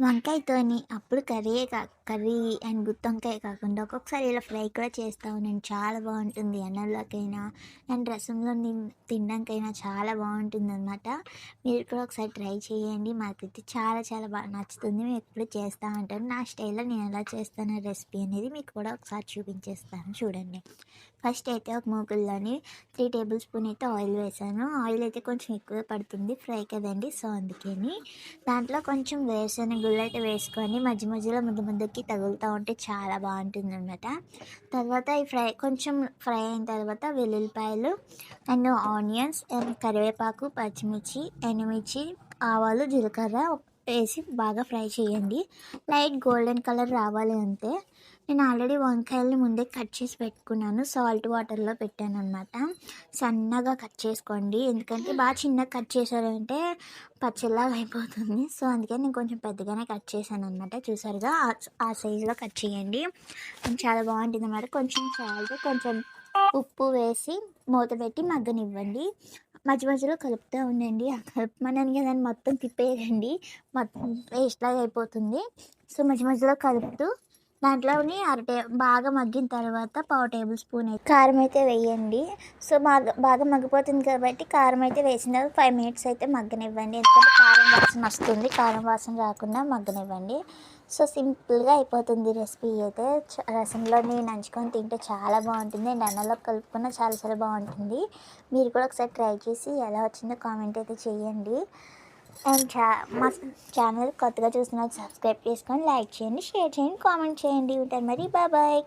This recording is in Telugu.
వంకాయతోని అప్పుడు కర్రీ అండ్ గుత్తొంకాయ కాకుండా ఒక్కొక్కసారి ఇలా ఫ్రై కూడా చేస్తాను నేను. చాలా బాగుంటుంది అన్నంలోకైనా అండ్ రసంలో తినడానికైనా చాలా బాగుంటుందన్నమాట. మీరు కూడా ఒకసారి ట్రై చేయండి. మాకైతే చాలా చాలా బాగా నచ్చుతుంది. మేము ఎప్పుడు చేస్తూ ఉంటాను. నా స్టైల్లో నేను ఎలా చేస్తాను రెసిపీ అనేది మీకు కూడా ఒకసారి చూపించేస్తాను చూడండి. ఫస్ట్ అయితే ఒక మూకుల్లోని 3 టేబుల్ స్పూన్ అయితే ఆయిల్ వేసాను. ఆయిల్ అయితే కొంచెం ఎక్కువ పడుతుంది ఫ్రై కదండి, సో అందుకని దాంట్లో కొంచెం వేరుశనగుళ్ళు అయితే వేసుకొని మధ్య మధ్యలో ముద్ద ముద్దకి తగులుతూ ఉంటే చాలా బాగుంటుందన్నమాట. తర్వాత ఈ కొంచెం ఫ్రై అయిన తర్వాత వెల్లుల్లిపాయలు అండ్ ఆనియన్స్ అండ్ కరివేపాకు, పచ్చిమిర్చి, ఎండుమిర్చి, ఆవాలు, జీలకర్ర వేసి బాగా ఫ్రై చేయండి. లైట్ గోల్డెన్ కలర్ రావాలి అంతే. నేను ఆల్రెడీ వంకాయలని ముందే కట్ చేసి పెట్టుకున్నాను. సాల్ట్ వాటర్లో పెట్టాను అనమాట. సన్నగా కట్ చేసుకోండి, ఎందుకంటే బాగా చిన్నగా కట్ చేశారంటే పచ్చలాగా అయిపోతుంది. సో అందుకని నేను కొంచెం పెద్దగానే కట్ చేశాను అనమాట. చూసారుగా ఆ సైజులో కట్ చేయండి. చాలా బాగుంటుంది అన్నమాట. కొంచెం సాల్ట్, కొంచెం ఉప్పు వేసి మూత పెట్టి మగ్గనివ్వండి. మధ్య మధ్యలో కలుపుతూ ఉండండి. ఆ కలుపుమన్నాను కదండి, మొత్తం తిప్పేయండి, మొత్తం పేస్ట్ లాగా అయిపోతుంది. సో మధ్య మధ్యలో కలుపుతూ దాంట్లోని బాగా మగ్గిన తర్వాత పావు టేబుల్ స్పూన్ కారం అయితే వేయండి. సో బాగా మగ్గిపోతుంది కాబట్టి కారం అయితే వేసిన తర్వాత 5 మినిట్స్ అయితే మగ్గనివ్వండి. ఎందుకంటే కారం వాసన వస్తుంది, కారం వాసన రాకుండా మగ్గనివ్వండి. సో సింపుల్గా అయిపోతుంది రెసిపీ అయితే. రసంలోని నంచుకొని తింటే చాలా బాగుంటుంది అండ్ అన్నంలో కలుపుకున్న చాలా చాలా బాగుంటుంది. మీరు కూడా ఒకసారి ట్రై చేసి ఎలా వచ్చిందో కామెంట్ అయితే చేయండి. అండ్ మా ఛానల్ కొత్తగా చూసిన సబ్స్క్రైబ్ చేసుకొని లైక్ చేయండి, షేర్ చేయండి, కామెంట్ చేయండి. ఉంటాను మరి, బాయ్.